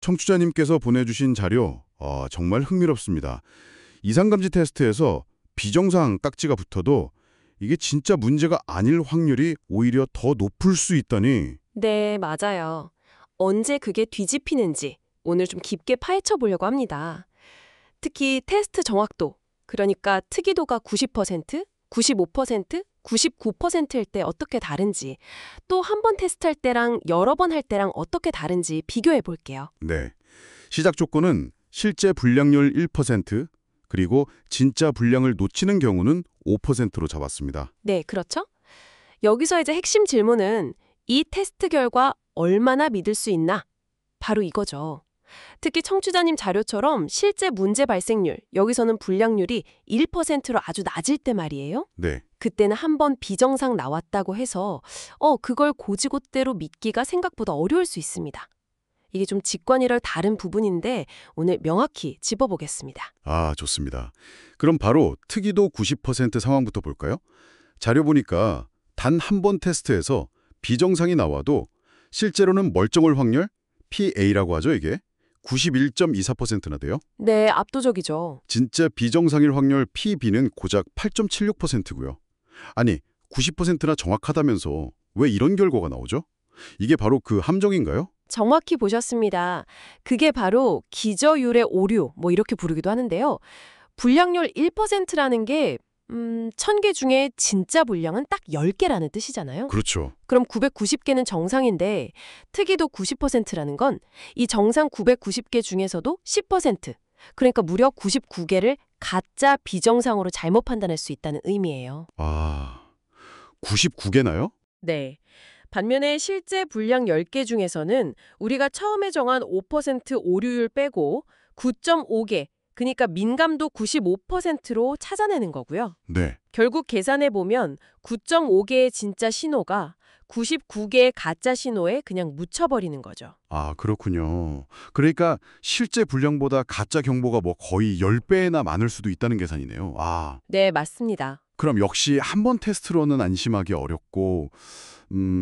청취자님께서 보내주신 자료 정말 흥미롭습니다. 이상감지 테스트에서 비정상 딱지가 붙어도 이게 진짜 문제가 아닐 확률이 오히려 더 높을 수 있다니. 네, 맞아요. 언제 그게 뒤집히는지 오늘 좀 깊게 파헤쳐 보려고 합니다. 특히 테스트 정확도, 그러니까 특이도가 90%, 95%, 99%일 때 어떻게 다른지, 또 한 번 테스트할 때랑 여러 번 할 때랑 어떻게 다른지 비교해 볼게요. 네. 시작 조건은 실제 불량률 1%, 그리고 진짜 불량을 놓치는 경우는 5%로 잡았습니다. 네, 그렇죠? 여기서 이제 핵심 질문은 이 테스트 결과 얼마나 믿을 수 있나? 바로 이거죠. 특히 청취자님 자료처럼 실제 문제 발생률, 여기서는 불량률이 1%로 아주 낮을 때 말이에요. 네. 그때는 한 번 비정상 나왔다고 해서 그걸 고지고대로 믿기가 생각보다 어려울 수 있습니다. 이게 좀 직관이랑 다른 부분인데 오늘 명확히 짚어보겠습니다. 아, 좋습니다. 그럼 바로 특이도 90% 상황부터 볼까요? 자료 보니까 단 한 번 테스트에서 비정상이 나와도 실제로는 멀쩡할 확률, PA라고 하죠, 이게. 91.24%나 돼요. 네, 압도적이죠. 진짜 비정상일 확률 PB는 고작 8.76%고요. 아니, 90%나 정확하다면서 왜 이런 결과가 나오죠? 이게 바로 그 함정인가요? 정확히 보셨습니다. 그게 바로 기저율의 오류, 이렇게 부르기도 하는데요. 불량률 1%라는 게 1000개 중에 진짜 불량은 딱 10개라는 뜻이잖아요. 그렇죠. 그럼 990개는 정상인데 특이도 90%라는 건 이 정상 990개 중에서도 10%, 그러니까 무려 99개를 가짜 비정상으로 잘못 판단할 수 있다는 의미예요. 아, 99개나요? 네. 반면에 실제 불량 10개 중에서는 우리가 처음에 정한 5% 오류율 빼고 9.5개, 그러니까 민감도 95%로 찾아내는 거고요. 네. 결국 계산해 보면 9.5개의 진짜 신호가 99개의 가짜 신호에 그냥 묻혀버리는 거죠. 아, 그렇군요. 그러니까 실제 불량보다 가짜 경보가 거의 10배나 많을 수도 있다는 계산이네요. 아, 네, 맞습니다. 그럼 역시 한 번 테스트로는 안심하기 어렵고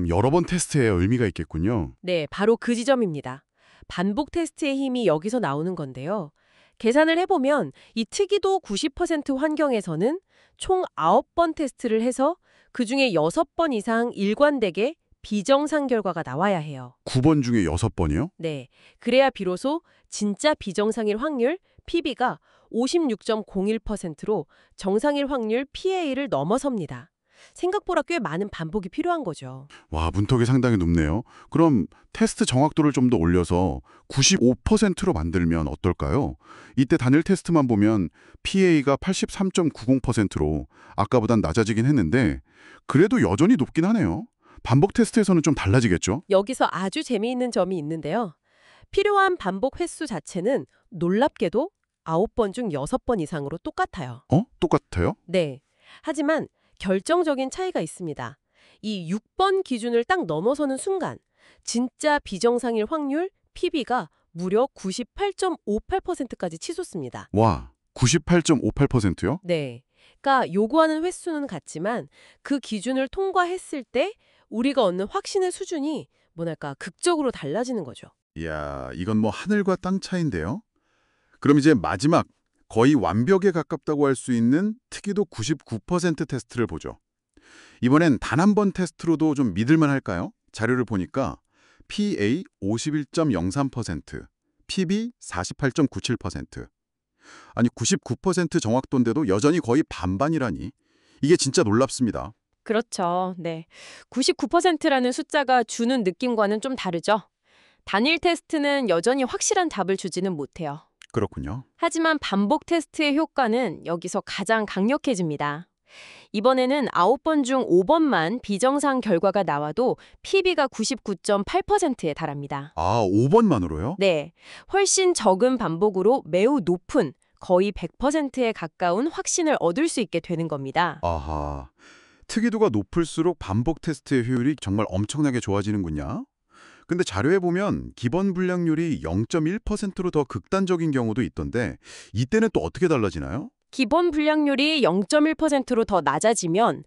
여러 번 테스트에 의미가 있겠군요. 네, 바로 그 지점입니다. 반복 테스트의 힘이 여기서 나오는 건데요. 계산을 해보면 이 특이도 90% 환경에서는 총 9번 테스트를 해서 그중에 6번 이상 일관되게 비정상 결과가 나와야 해요. 9번 중에 6번이요? 네, 그래야 비로소 진짜 비정상일 확률 PB가 56.01%로 정상일 확률 PA를 넘어섭니다. 생각보다 꽤 많은 반복이 필요한 거죠. 와, 문턱이 상당히 높네요. 그럼 테스트 정확도를 좀 더 올려서 95%로 만들면 어떨까요? 이때 단일 테스트만 보면 PA가 83.90%로 아까보단 낮아지긴 했는데 그래도 여전히 높긴 하네요. 반복 테스트에서는 좀 달라지겠죠? 여기서 아주 재미있는 점이 있는데요. 필요한 반복 횟수 자체는 놀랍게도 9번 중 6번 이상으로 똑같아요. 똑같아요? 네. 하지만 결정적인 차이가 있습니다. 이 6번 기준을 딱 넘어서는 순간 진짜 비정상일 확률 PB가 무려 98.58%까지 치솟습니다. 와, 98.58%요? 네. 그러니까 요구하는 횟수는 같지만 그 기준을 통과했을 때 우리가 얻는 확신의 수준이 뭐랄까 극적으로 달라지는 거죠. 이야, 이건 하늘과 땅 차이인데요? 그럼 이제 마지막, 거의 완벽에 가깝다고 할 수 있는 특이도 99% 테스트를 보죠. 이번엔 단 한 번 테스트로도 좀 믿을만 할까요? 자료를 보니까 PA 51.03%, PB 48.97%. 아니 99% 정확도인데도 여전히 거의 반반이라니. 이게 진짜 놀랍습니다. 그렇죠. 네. 99%라는 숫자가 주는 느낌과는 좀 다르죠. 단일 테스트는 여전히 확실한 답을 주지는 못해요. 그렇군요. 하지만 반복 테스트의 효과는 여기서 가장 강력해집니다. 이번에는 9번 중 5번만 비정상 결과가 나와도 PB가 99.8%에 달합니다. 아, 5번만으로요? 네, 훨씬 적은 반복으로 매우 높은 거의 100%에 가까운 확신을 얻을 수 있게 되는 겁니다. 아하. 특이도가 높을수록 반복 테스트의 효율이 정말 엄청나게 좋아지는군요. 근데 자료에 보면 기본 불량률이 0.1%로 더 극단적인 경우도 있던데 이때는 또 어떻게 달라지나요? 기본 불량률이 0.1%로 더 낮아지면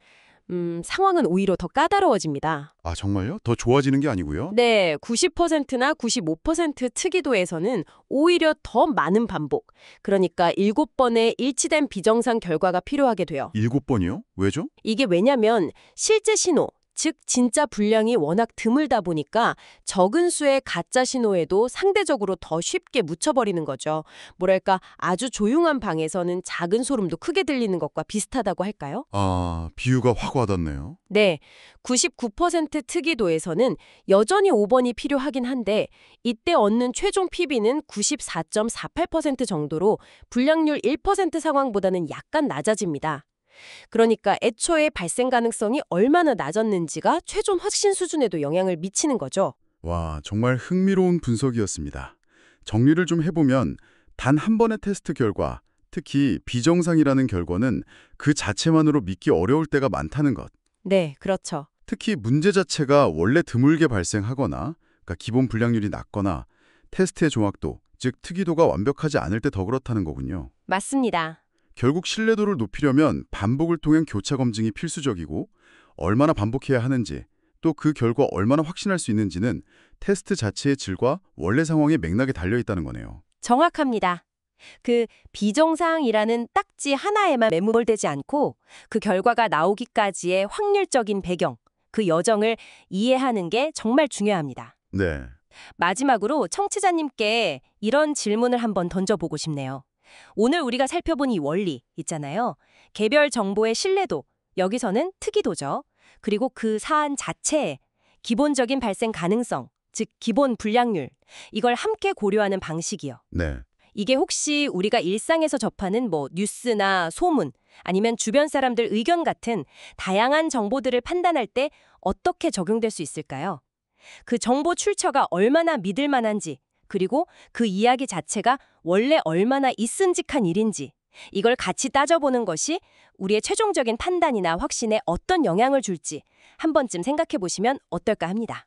상황은 오히려 더 까다로워집니다. 아, 정말요? 더 좋아지는 게 아니고요? 네, 90%나 95% 특이도에서는 오히려 더 많은 반복, 그러니까 7번의 일치된 비정상 결과가 필요하게 돼요. 7번이요? 왜죠? 이게 왜냐면 실제 신호, 즉 진짜 분량이 워낙 드물다 보니까 적은 수의 가짜 신호에도 상대적으로 더 쉽게 묻혀버리는 거죠. 뭐랄까 아주 조용한 방에서는 작은 소름도 크게 들리는 것과 비슷하다고 할까요? 아, 비유가 확 와닿네요. 네, 99% 특이도에서는 여전히 5번이 필요하긴 한데 이때 얻는 최종 PB는 94.48% 정도로 불량률 1% 상황보다는 약간 낮아집니다. 그러니까 애초에 발생 가능성이 얼마나 낮았는지가 최종 확신 수준에도 영향을 미치는 거죠. 와, 정말 흥미로운 분석이었습니다. 정리를 좀 해보면 단 한 번의 테스트 결과, 특히 비정상이라는 결과는 그 자체만으로 믿기 어려울 때가 많다는 것. 네, 그렇죠. 특히 문제 자체가 원래 드물게 발생하거나, 그러니까 기본 불량률이 낮거나 테스트의 정확도, 즉 특이도가 완벽하지 않을 때 더 그렇다는 거군요. 맞습니다. 결국 신뢰도를 높이려면 반복을 통한 교차 검증이 필수적이고 얼마나 반복해야 하는지 또 그 결과 얼마나 확신할 수 있는지는 테스트 자체의 질과 원래 상황의 맥락에 달려있다는 거네요. 정확합니다. 그 비정상이라는 딱지 하나에만 매몰되지 않고 그 결과가 나오기까지의 확률적인 배경, 그 여정을 이해하는 게 정말 중요합니다. 네. 마지막으로 청취자님께 이런 질문을 한번 던져보고 싶네요. 오늘 우리가 살펴본 이 원리 있잖아요. 개별 정보의 신뢰도, 여기서는 특이도죠. 그리고 그 사안 자체의 기본적인 발생 가능성, 즉 기본 불량률, 이걸 함께 고려하는 방식이요. 네. 이게 혹시 우리가 일상에서 접하는 뉴스나 소문, 아니면 주변 사람들 의견 같은 다양한 정보들을 판단할 때 어떻게 적용될 수 있을까요? 그 정보 출처가 얼마나 믿을 만한지, 그리고 그 이야기 자체가 원래 얼마나 있음직한 일인지, 이걸 같이 따져보는 것이 우리의 최종적인 판단이나 확신에 어떤 영향을 줄지 한 번쯤 생각해 보시면 어떨까 합니다.